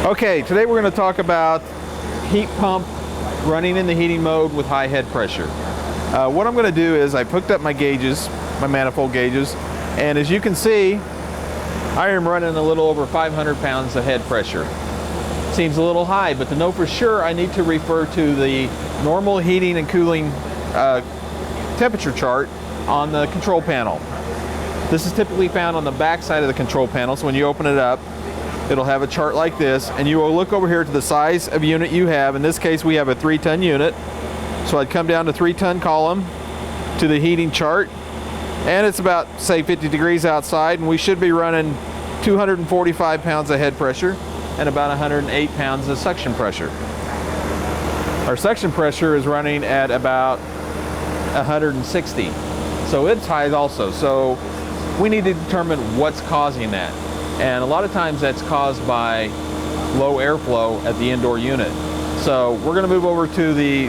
Okay, today we're going to talk about heat pump running in the heating mode with high head pressure. What I'm going to do is I hooked up my gauges, my manifold gauges, and as you can see, I am running a little over 500 pounds of head pressure. Seems a little high, but to know for sure I need to refer to the normal heating and cooling temperature chart on the control panel. This is typically found on the back side of the control panel, so when you open it up, it'll have a chart like this, and you will look over here to the size of unit you have. In this case, we have a 3-ton unit. So I'd come down to 3-ton column to the heating chart, and it's about, say, 50 degrees outside, and we should be running 245 pounds of head pressure and about 108 pounds of suction pressure. Our suction pressure is running at about 160. So it's high also. So we need to determine what's causing that. And a lot of times that's caused by low airflow at the indoor unit. So we're going to move over to the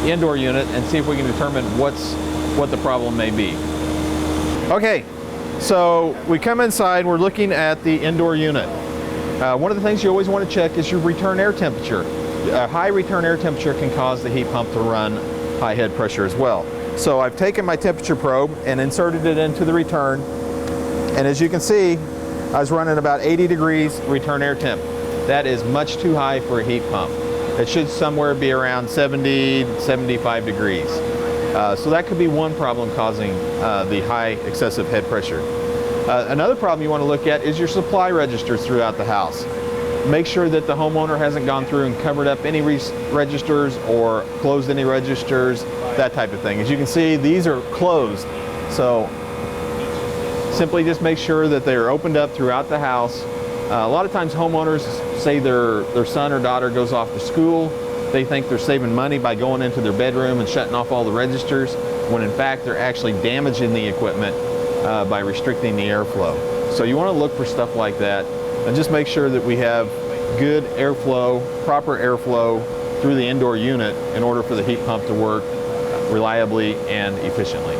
indoor unit and see if we can determine what the problem may be. Okay, so we come inside, we're looking at the indoor unit. One of the things you always want to check is your return air temperature. A high return air temperature can cause the heat pump to run high head pressure as well. So I've taken my temperature probe and inserted it into the return, and as you can see, I was running about 80 degrees return air temp. That is much too high for a heat pump. It should somewhere be around 70, 75 degrees. So that could be one problem causing the high excessive head pressure. Another problem you want to look at is your supply registers throughout the house. Make sure that the homeowner hasn't gone through and covered up any registers or closed any registers, that type of thing. As you can see, these are closed. So simply just make sure that they are opened up throughout the house. A lot of times homeowners say their son or daughter goes off to school. They think they're saving money by going into their bedroom and shutting off all the registers, when in fact they're actually damaging the equipment by restricting the airflow. So you want to look for stuff like that and just make sure that we have good airflow, proper airflow through the indoor unit in order for the heat pump to work reliably and efficiently.